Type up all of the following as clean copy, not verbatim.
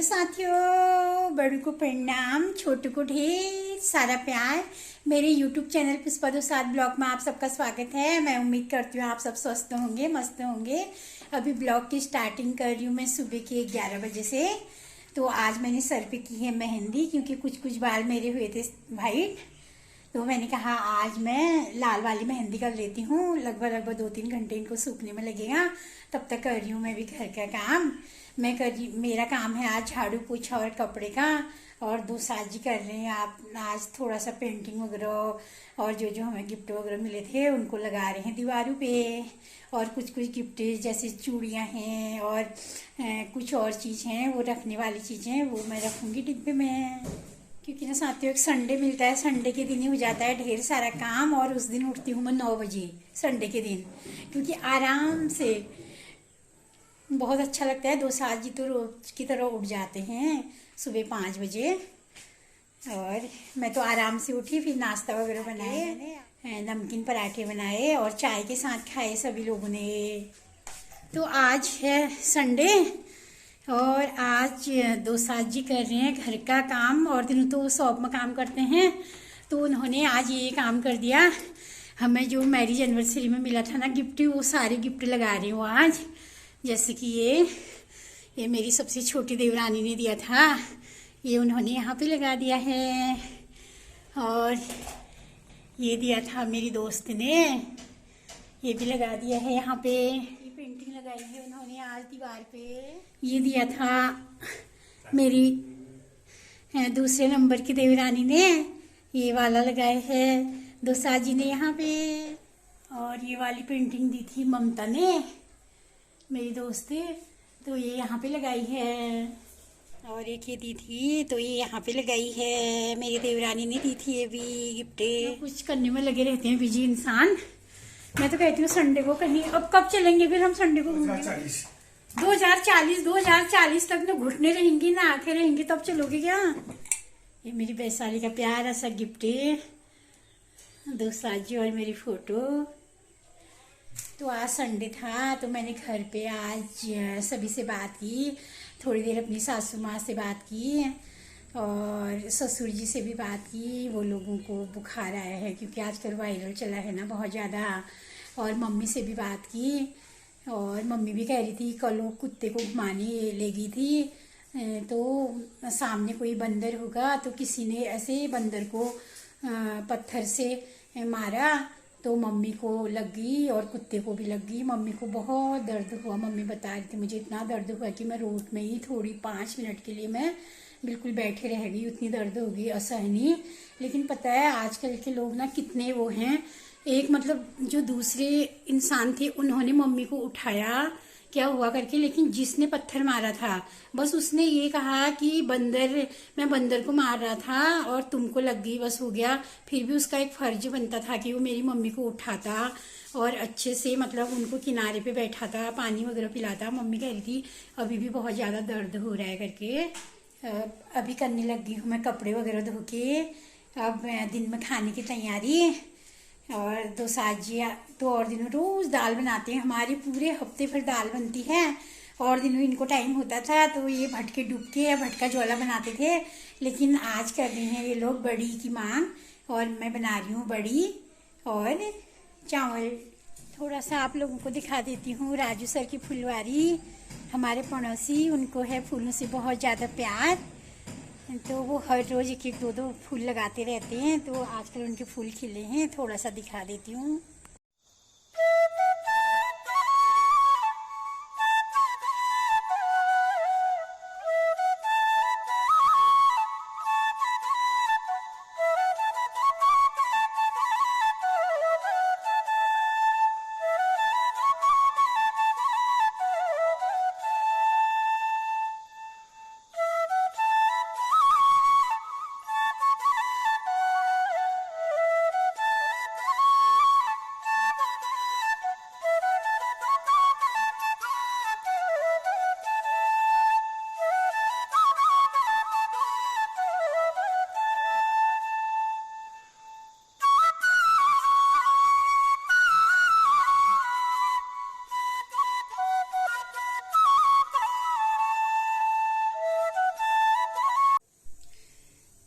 साथियों, बड़ों को प्रणाम, छोटू को ढेर सारा प्यार। मेरे YouTube चैनल पुष्पा 27 ब्लॉग में आप सबका स्वागत है। मैं उम्मीद करती हूँ आप सब स्वस्थ होंगे, मस्त होंगे। अभी ब्लॉग की स्टार्टिंग कर रही हूँ मैं सुबह के 11 बजे से। तो आज मैंने सर पे की है मेहंदी, क्योंकि कुछ बाल मेरे हुए थे वाइट, तो मैंने कहा आज मैं लाल वाली मेहंदी कर लेती हूँ। लगभग 2-3 घंटे इनको सूखने में लगेगा, तब तक कर रही हूँ मैं भी घर का काम। मेरा काम है आज झाड़ू पोछा और कपड़े का, और दो साजी कर रहे हैं। आप आज थोड़ा सा पेंटिंग वगैरह और जो हमें गिफ्ट वगैरह मिले थे उनको लगा रहे हैं दीवारों पे। और कुछ गिफ्ट जैसे चूड़ियाँ हैं और कुछ और चीज़ हैं, वो रखने वाली चीज़ें हैं, वो मैं रखूँगी डिब्बे में। क्योंकि ना साथियों, एक संडे मिलता है, संडे के दिन ही हो जाता है ढेर सारा काम। और उस दिन उठती हूँ मैं 9 बजे संडे के दिन, क्योंकि आराम से बहुत अच्छा लगता है। 2 साल जी तो रोज की तरह उठ जाते हैं सुबह 5 बजे। और मैं तो आराम से उठी, फिर नाश्ता वगैरह बनाए, नमकीन पराठे बनाए और चाय के साथ खाए सभी लोगों ने। तो आज है संडे और आज 2 साल जी कर रहे हैं घर का काम, और दिनों तो शॉप में काम करते हैं, तो उन्होंने आज ये काम कर दिया। हमें जो मैरिज एनिवर्सरी में मिला था ना गिफ्ट, वो सारे गिफ्ट लगा रही हूँ आज। जैसे कि ये मेरी सबसे छोटी देवरानी ने दिया था, ये उन्होंने यहाँ पे लगा दिया है। और ये दिया था मेरी दोस्त ने, ये भी लगा दिया है यहाँ पे। ये पेंटिंग लगाई है उन्होंने आज दीवार पे। ये दिया था मेरी दूसरे नंबर की देवरानी ने, ये वाला लगाए है दोसा जी ने यहाँ पे। और ये वाली पेंटिंग दी थी ममता ने, मेरी दोस्त, तो ये यहाँ पे लगाई है। और एक ये दी थी, तो ये यहाँ पे लगाई है, मेरी देवरानी ने दी थी ये भी गिफ्ट। कुछ करने में लगे रहते हैं बिजी इंसान। मैं तो कहती हूँ संडे को कहीं, अब कब चलेंगे फिर हम संडे को घूमने? 2040 तक ना घुटने रहेंगी ना आंखें रहेंगी, तब चलोगे क्या? ये मेरी वैशाली का प्यारा सा गिफ्ट है, 2 साजी और मेरी फोटो। तो आज संडे था, तो मैंने घर पे आज सभी से बात की, थोड़ी देर अपनी सासू माँ से बात की और ससुर जी से भी बात की। वो लोगों को बुखार आया है, क्योंकि आजकल वायरल चला है ना बहुत ज़्यादा। और मम्मी से भी बात की, और मम्मी भी कह रही थी कल वो कुत्ते को घुमाने ले गई थी, तो सामने कोई बंदर होगा, तो किसी ने ऐसे बंदर को पत्थर से मारा, तो मम्मी को लग गई और कुत्ते को भी लग गई। मम्मी को बहुत दर्द हुआ, मम्मी बता रही थी मुझे इतना दर्द हुआ कि मैं रोड में ही थोड़ी 5 मिनट के लिए मैं बिल्कुल बैठे रह गई, उतनी दर्द हो गई असहनीय। लेकिन पता है आजकल के लोग ना कितने वो हैं, एक मतलब जो दूसरे इंसान थे उन्होंने मम्मी को उठाया क्या हुआ करके, लेकिन जिसने पत्थर मारा था बस उसने ये कहा कि मैं बंदर को मार रहा था और तुमको लग गई, बस हो गया। फिर भी उसका एक फर्ज बनता था कि वो मेरी मम्मी को उठाता और अच्छे से मतलब उनको किनारे पे बैठाता, पानी वगैरह पिलाता। मम्मी कह रही थी अभी भी बहुत ज़्यादा दर्द हो रहा है करके। अभी करने लग गई हूँ मैं कपड़े वगैरह धो के, अब दिन में खाने की तैयारी। और 2 साजिया तो और दिनों रोज दाल बनाते हैं, हमारे पूरे हफ्ते भर दाल बनती है। और दिनों इनको टाइम होता था तो ये भटके डुबके या भटका ज्वाला बनाते थे, लेकिन आज कर रहे हैं ये लोग बड़ी की मांग, और मैं बना रही हूँ बड़ी और चावल। थोड़ा सा आप लोगों को दिखा देती हूँ राजू सर की फुलवारी, हमारे पड़ोसी, उनको है फूलों से बहुत ज़्यादा प्यार, तो वो हर रोज 1-2 फूल लगाते रहते हैं। तो आजकल उनके फूल खिले हैं, थोड़ा सा दिखा देती हूँ।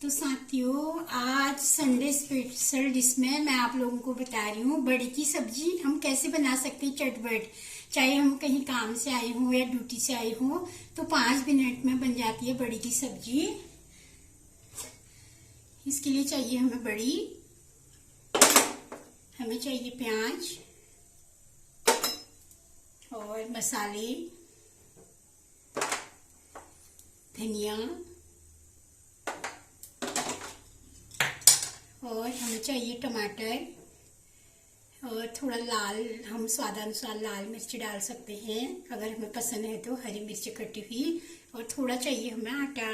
तो साथियों, आज संडे स्पेशल डिश में मैं आप लोगों को बता रही हूँ बड़ी की सब्जी हम कैसे बना सकते हैं चटपट। चाहे हम कहीं काम से आए हों या ड्यूटी से आए हों तो 5 मिनट में बन जाती है बड़ी की सब्जी। इसके लिए चाहिए हमें बड़ी, हमें चाहिए प्याज और मसाले, धनिया और हमें चाहिए टमाटर और थोड़ा लाल, हम स्वादानुसार लाल मिर्च डाल सकते हैं अगर हमें पसंद है तो, हरी मिर्च कटी हुई, और थोड़ा चाहिए हमें आटा।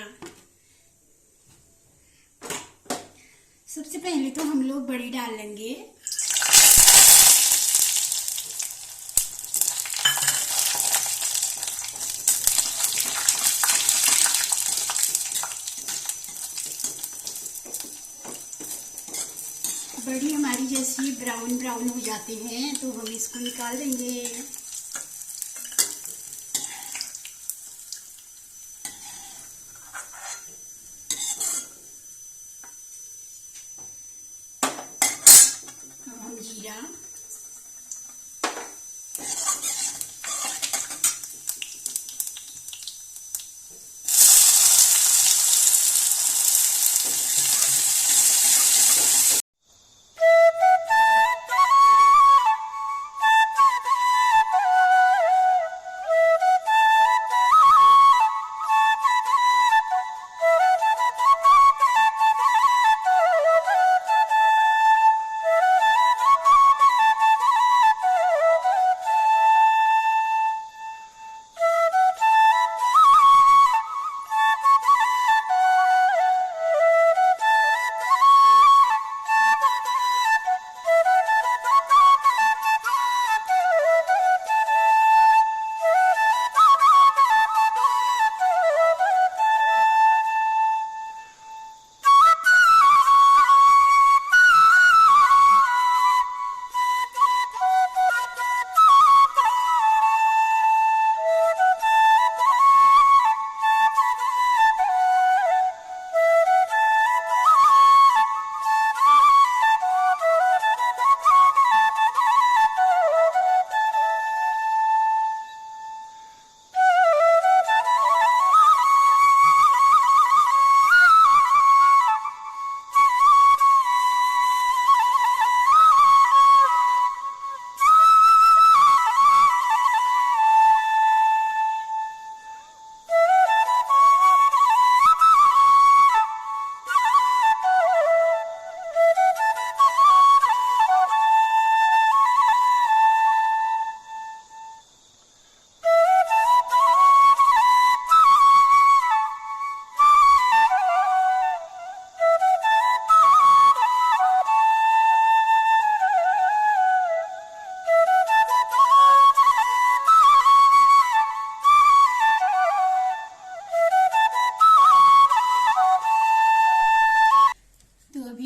सबसे पहले तो हम लोग बड़ी डाल लेंगे। बड़ी हमारी जैसी ब्राउन ब्राउन हो जाते हैं तो हम इसको निकाल देंगे। अब हम जीरा,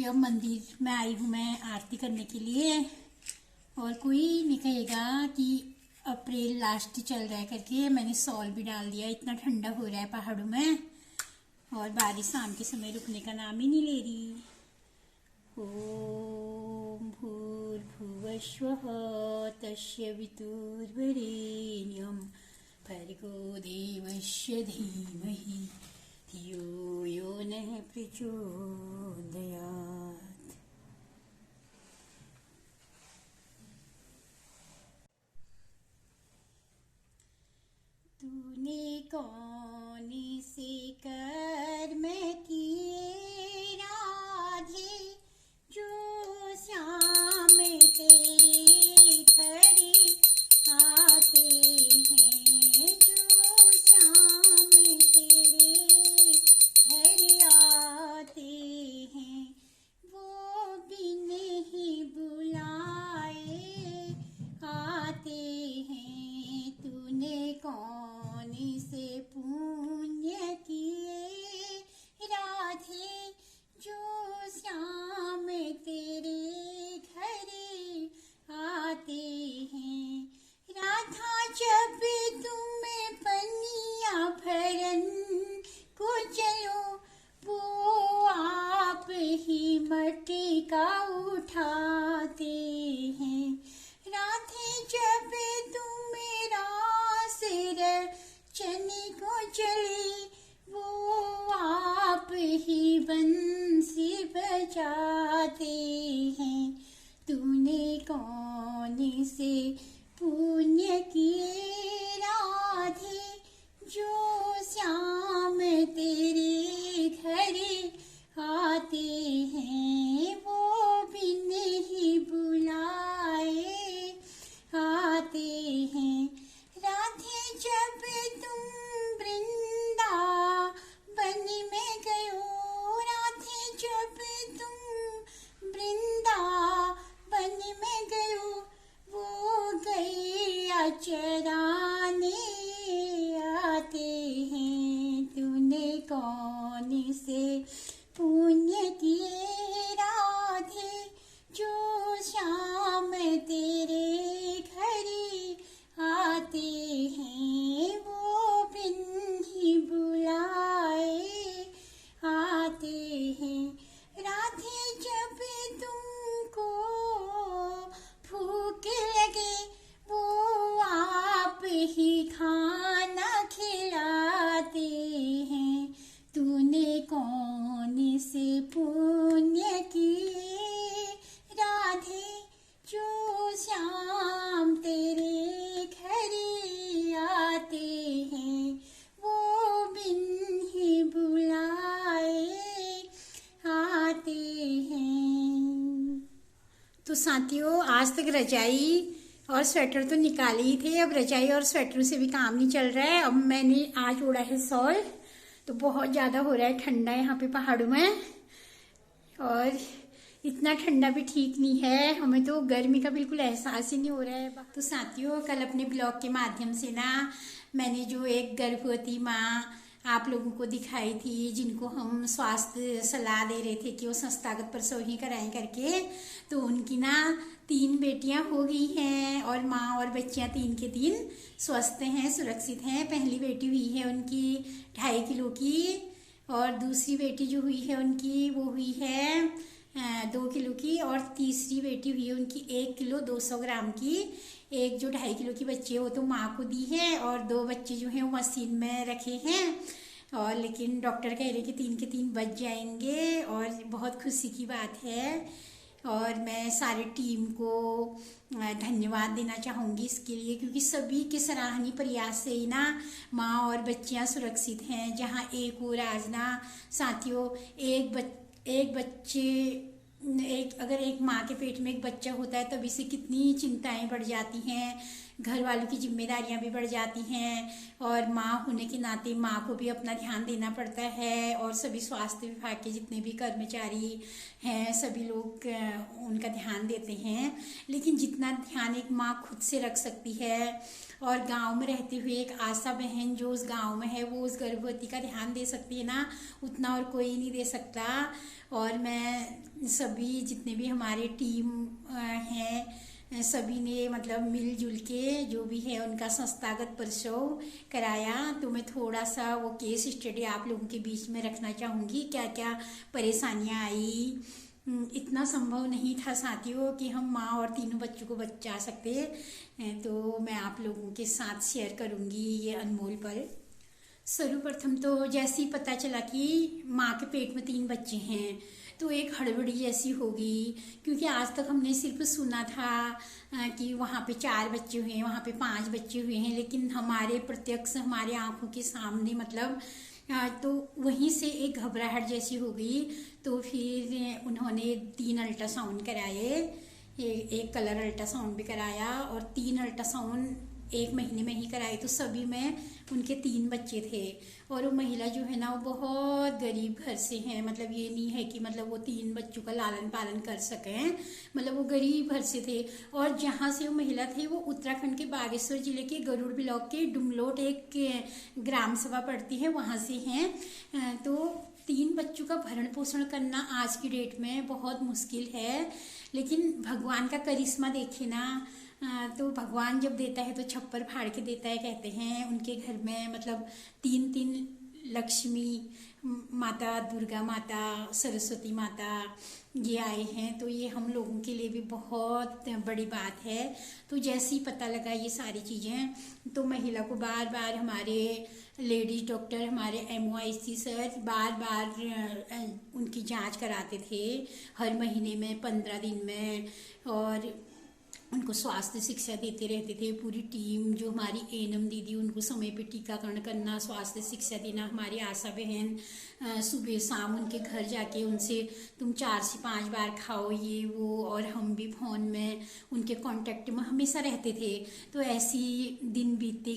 अब मंदिर में आई हूँ मैं आरती करने के लिए, और कोई नहीं कहेगा कि अप्रैल लास्ट चल रहा है करके। मैंने सॉल भी डाल दिया, इतना ठंडा हो रहा है पहाड़ों में और बारिश शाम के समय रुकने का नाम ही नहीं ले रही। ओम भूर्भुवस्वः तस्य वितुर्वरेण्यं भर्गो देवस्य धीमहि धियो यो नः प्रचोदयात्। तूने कौन से कर्म किए राधे जो श्याम तेरे घर आते हैं, जो श्याम तेरे घर आते हैं, वो बिन ही बुलाए आते हैं। तूने कौन से जाते हैं। तूने कौन से पुण्य किए राधे, जो श्याम तेरे घर आते हैं, वो बिन ही बुलाए आते हैं। राधे जब तुम वृंदावन में गयो, राधे जब तुम वृंदावन में गयो, वो गैया चराने आते हैं। तूने कौन से पुण्य किए राधे, जो श्याम तेरे घर आते हैं, वो बिन ही बुलाए आते हैं। राधे जब तुमको भूख लगे, वो आप ही खाना खिलाते हैं। तूने कौन से पुण्य किए राधे, जो श्याम तेरे घर आते हैं, वो बिन ही बुलाए आते हैं। तो साथियों, आज तक रजाई और स्वेटर तो निकाले ही थे, अब रजाई और स्वेटर से भी काम नहीं चल रहा है। अब मैंने आज ओढ़ा है शॉल, तो बहुत ज़्यादा हो रहा है ठंडा यहाँ पे पहाड़ों में, और इतना ठंडा भी ठीक नहीं है, हमें तो गर्मी का बिल्कुल एहसास ही नहीं हो रहा है। तो साथियों, कल अपने ब्लॉग के माध्यम से ना मैंने जो एक गर्भवती माँ आप लोगों को दिखाई थी, जिनको हम स्वास्थ्य सलाह दे रहे थे कि वो संस्थागत प्रसव ही कराएं करके, तो उनकी ना 3 बेटियां हो गई हैं, और माँ और बच्चियां 3 के 3 स्वस्थ हैं, सुरक्षित हैं। पहली बेटी हुई है उनकी 2.5 किलो की, और दूसरी बेटी जो हुई है उनकी वो हुई है 2 किलो की, और तीसरी बेटी हुई है उनकी 1 किलो 200 ग्राम की। एक जो 2.5 किलो की बच्ची है वो तो माँ को दी है, और 2 बच्चे जो हैं वो मशीन में रखे हैं, और लेकिन डॉक्टर कह रहे हैं कि 3 के 3 बच जाएंगे, और बहुत खुशी की बात है। और मैं सारे टीम को धन्यवाद देना चाहूँगी इसके लिए, क्योंकि सभी के सराहनीय प्रयास से ही ना माँ और बच्चियाँ सुरक्षित हैं। जहाँ एक और आज ना साथियों, अगर एक माँ के पेट में एक बच्चा होता है, तभी से कितनी चिंताएं बढ़ जाती हैं, घर वालों की जिम्मेदारियां भी बढ़ जाती हैं, और माँ होने के नाते माँ को भी अपना ध्यान देना पड़ता है, और सभी स्वास्थ्य विभाग के जितने भी कर्मचारी हैं सभी लोग उनका ध्यान देते हैं। लेकिन जितना ध्यान एक माँ खुद से रख सकती है, और गांव में रहते हुए एक आशा बहन जो उस गांव में है वो उस गर्भवती का ध्यान दे सकती है ना, उतना और कोई नहीं दे सकता। और मैं सभी जितने भी हमारे टीम हैं सभी ने मतलब मिलजुल के जो भी है उनका संस्थागत प्रसव कराया। तो मैं थोड़ा सा वो केस स्टडी आप लोगों के बीच में रखना चाहूँगी, क्या क्या परेशानियाँ आई। इतना संभव नहीं था साथियों कि हम माँ और 3 बच्चों को बचा सकते, तो मैं आप लोगों के साथ शेयर करूँगी ये अनमोल पल। सर्वप्रथम तो जैसे ही पता चला कि माँ के पेट में 3 बच्चे हैं, तो एक हड़बड़ी जैसी होगी, क्योंकि आज तक हमने सिर्फ सुना था कि वहाँ पे 4 बच्चे हुए हैं, वहाँ पे 5 बच्चे हुए हैं, लेकिन हमारे प्रत्यक्ष हमारे आंखों के सामने मतलब तो वहीं से एक घबराहट जैसी हो गई। तो फिर उन्होंने 3 अल्ट्रासाउंड कराए, एक कलर अल्ट्रासाउंड भी कराया, और 3 अल्ट्रासाउंड 1 महीने में ही कराए। तो सभी में उनके 3 बच्चे थे, और वो महिला जो है ना वो बहुत गरीब घर से हैं, मतलब ये नहीं है कि मतलब वो 3 बच्चों का लालन पालन कर सकें, मतलब वो गरीब घर से थे। और जहाँ से वो महिला थे वो उत्तराखंड के बागेश्वर जिले के गरुड़ ब्लॉक के डुमलोट एक ग्राम सभा पड़ती है वहाँ से हैं। तो 3 बच्चों का भरण पोषण करना आज की डेट में बहुत मुश्किल है, लेकिन भगवान का करिश्मा देखे ना, तो भगवान जब देता है तो छप्पर फाड़ के देता है कहते हैं। उनके घर में मतलब 3-3 लक्ष्मी माता, दुर्गा माता, सरस्वती माता ये आए हैं। तो ये हम लोगों के लिए भी बहुत बड़ी बात है। तो जैसे ही पता लगा ये सारी चीज़ें, तो महिला को बार बार हमारे लेडीज डॉक्टर, हमारे MOIC सर बार बार उनकी जांच कराते थे, हर महीने में, 15 दिन में, और उनको स्वास्थ्य शिक्षा देते रहते थे। पूरी टीम जो हमारी ANM दीदी, उनको समय पे टीकाकरण करना, स्वास्थ्य शिक्षा देना। हमारी आशा बहन सुबह शाम उनके घर जाके उनसे तुम 4 से 5 बार खाओ ये वो, और हम भी फ़ोन में उनके कांटेक्ट में हमेशा रहते थे। तो ऐसी दिन बीतते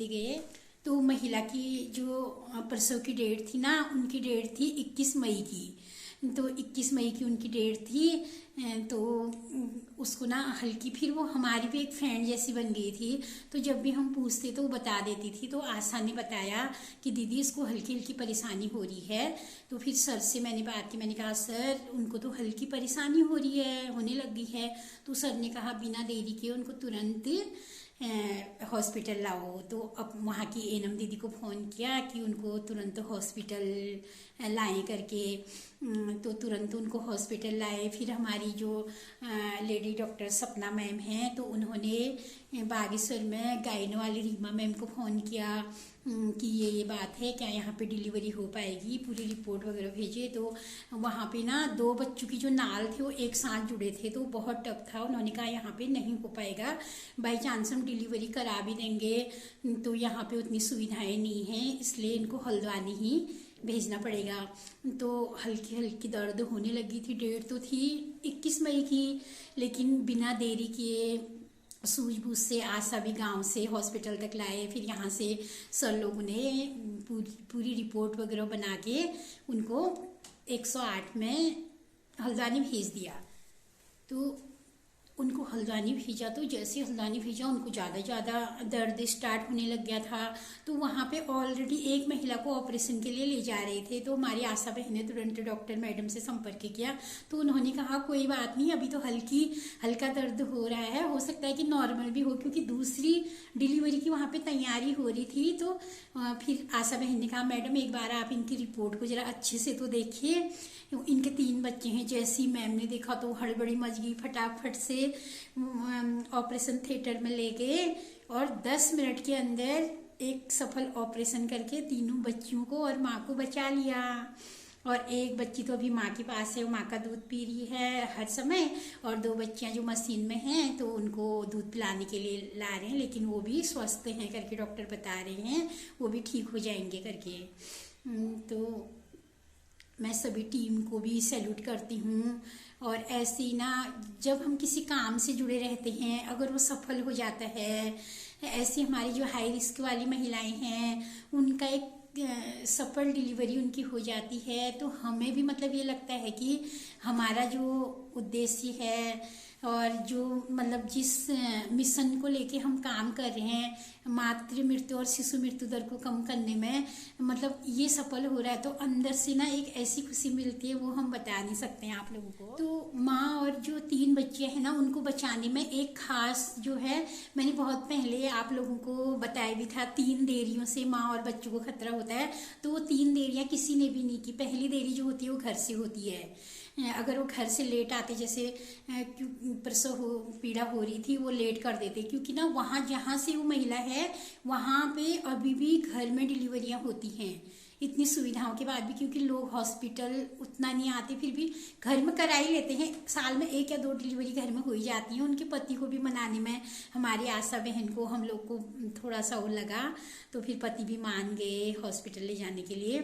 गए। तो महिला की जो प्रसव की डेट थी ना, उनकी डेट थी 21 मई की। तो 21 मई की उनकी डेट थी। तो उसको ना हल्की, फिर वो हमारी भी एक फ्रेंड जैसी बन गई थी। तो जब भी हम पूछते तो वो बता देती थी। तो आशा ने बताया कि दीदी इसको हल्की हल्की परेशानी हो रही है। तो फिर सर से मैंने बात की, मैंने कहा सर उनको तो हल्की परेशानी हो रही है, होने लगी है। तो सर ने कहा बिना देरी के उनको तुरंत हॉस्पिटल लाओ। तो अब वहाँ की ANM दीदी को फ़ोन किया कि उनको तुरंत हॉस्पिटल लाएं करके। तो तुरंत उनको हॉस्पिटल लाए। फिर हमारी जो लेडी डॉक्टर सपना मैम हैं, तो उन्होंने बागेश्वर में गायनो वाली रीमा मैम को फ़ोन किया कि ये बात है, क्या यहाँ पे डिलीवरी हो पाएगी, पूरी रिपोर्ट वगैरह भेजे। तो वहाँ पे ना 2 बच्चों की जो नाल थे वो एक साथ जुड़े थे, तो बहुत टफ था। उन्होंने कहा यहाँ पे नहीं हो पाएगा, बाई चांस हम डिलीवरी करा भी देंगे तो यहाँ पे उतनी सुविधाएं नहीं हैं, इसलिए इनको हल्द्वानी ही भेजना पड़ेगा। तो हल्की हल्की दर्द होने लगी थी। डेट तो थी 21 मई की, लेकिन बिना देरी किए सूझबूझ से आशा भी गांव से हॉस्पिटल तक लाए। फिर यहाँ से सर लोगों ने पूरी रिपोर्ट वगैरह बना के उनको 108 में हल्द्वानी भेज दिया। तो उनको हल्द्वानी भेजा, तो जैसे हल्द्वानी भेजा उनको ज़्यादा दर्द स्टार्ट होने लग गया था। तो वहाँ पे ऑलरेडी एक महिला को ऑपरेशन के लिए ले जा रहे थे। तो हमारी आशा बहन ने तुरंत डॉक्टर मैडम से संपर्क किया। तो उन्होंने कहा कोई बात नहीं, अभी तो हल्का दर्द हो रहा है, हो सकता है कि नॉर्मल भी हो, क्योंकि दूसरी डिलीवरी की वहाँ पे तैयारी हो रही थी। तो फिर आशा बहन ने कहा मैडम एक बार आप इनकी रिपोर्ट को ज़रा अच्छे से तो देखिए, इनके 3 बच्चे हैं। जैसी मैम ने देखा तो हड़बड़ी मच गई, फटाफट से ऑपरेशन थिएटर में ले गए और 10 मिनट के अंदर एक सफल ऑपरेशन करके तीनों बच्चियों को और माँ को बचा लिया। और एक बच्ची तो अभी माँ के पास है, वो माँ का दूध पी रही है हर समय, और 2 बच्चियाँ जो मशीन में हैं तो उनको दूध पिलाने के लिए ला रहे हैं, लेकिन वो भी स्वस्थ हैं करके डॉक्टर बता रहे हैं, वो भी ठीक हो जाएंगे करके। तो मैं सभी टीम को भी सैल्यूट करती हूँ। और ऐसे ही ना जब हम किसी काम से जुड़े रहते हैं, अगर वो सफल हो जाता है, ऐसी हमारी जो हाई रिस्क वाली महिलाएं हैं उनका एक सफल डिलीवरी उनकी हो जाती है, तो हमें भी मतलब ये लगता है कि हमारा जो उद्देश्य है और जो मतलब जिस मिशन को लेके हम काम कर रहे हैं, मातृ मृत्यु और शिशु मृत्यु दर को कम करने में, मतलब ये सफल हो रहा है, तो अंदर से ना एक ऐसी खुशी मिलती है, वो हम बता नहीं सकते हैं आप लोगों को। तो माँ और जो 3 बच्चियां हैं ना, उनको बचाने में एक खास जो है, मैंने बहुत पहले आप लोगों को बताया भी था, 3 देरियों से माँ और बच्चों को खतरा होता है। तो वो 3 देरियां किसी ने भी नहीं की। पहली देरी जो होती है वो घर से होती है। अगर वो घर से लेट आते, जैसे प्रसव पीड़ा हो रही थी, वो लेट कर देते, क्योंकि ना वहाँ जहाँ से वो महिला है वहाँ पे अभी भी घर में डिलीवरियाँ होती हैं, इतनी सुविधाओं के बाद भी, क्योंकि लोग हॉस्पिटल उतना नहीं आते, फिर भी घर में करा ही लेते हैं। साल में 1 या 2 डिलीवरी घर में हो ही जाती है। उनके पति को भी मनाने में हमारी आशा बहन को, हम लोग को थोड़ा सा वो लगा, तो फिर पति भी मान गए हॉस्पिटल ले जाने के लिए।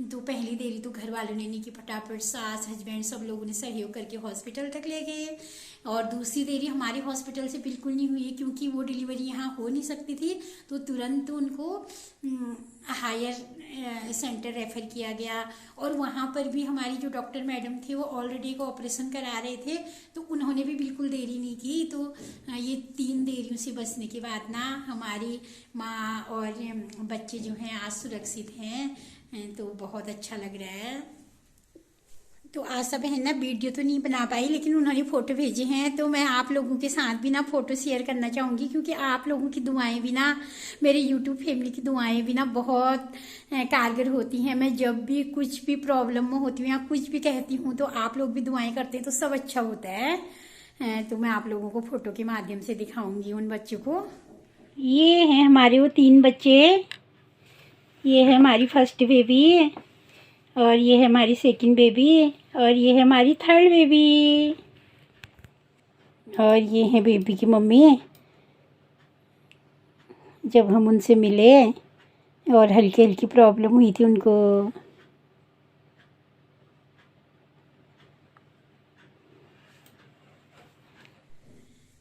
तो पहली देरी तो घर वालों ने नहीं की, फटाफट सास हस्बैंड सब लोगों ने सहयोग करके हॉस्पिटल तक ले गए। और दूसरी देरी हमारे हॉस्पिटल से बिल्कुल नहीं हुई है, क्योंकि वो डिलीवरी यहाँ हो नहीं सकती थी। तो तुरंत उनको हायर सेंटर रेफर किया गया। और वहाँ पर भी हमारी जो डॉक्टर मैडम थे वो ऑलरेडी एक ऑपरेशन करा रहे थे, तो उन्होंने भी बिल्कुल देरी नहीं की। तो ये 3 देरियों से बचने के बाद ना हमारी माँ और बच्चे जो हैं आज सुरक्षित हैं, तो बहुत अच्छा लग रहा है। तो आशा बहन ना वीडियो तो नहीं बना पाई, लेकिन उन्होंने फ़ोटो भेजे हैं, तो मैं आप लोगों के साथ भी ना फ़ोटो शेयर करना चाहूँगी, क्योंकि आप लोगों की दुआएं भी ना, मेरे यूट्यूब फैमिली की दुआएं भी ना बहुत कारगर होती हैं। मैं जब भी कुछ भी प्रॉब्लम में होती हूँ या कुछ भी कहती हूँ तो आप लोग भी दुआएं करते हैं, तो सब अच्छा होता है। तो मैं आप लोगों को फ़ोटो के माध्यम से दिखाऊँगी उन बच्चों को। ये हैं हमारे वो 3 बच्चे। ये है हमारी फर्स्ट बेबी, और ये है हमारी सेकंड बेबी, और ये है हमारी थर्ड बेबी, और ये है बेबी की मम्मी। जब हम उनसे मिले और हल्की हल्की प्रॉब्लम हुई थी उनको।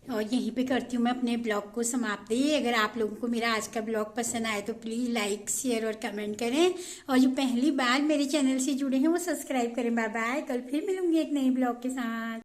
और यहीं पे करती हूँ मैं अपने ब्लॉग को समाप्ति। अगर आप लोगों को मेरा आज का ब्लॉग पसंद आए तो प्लीज़ लाइक शेयर और कमेंट करें, और जो पहली बार मेरे चैनल से जुड़े हैं वो सब्सक्राइब करें। बाय बाय, कल फिर मिलूंगी एक नई ब्लॉग के साथ।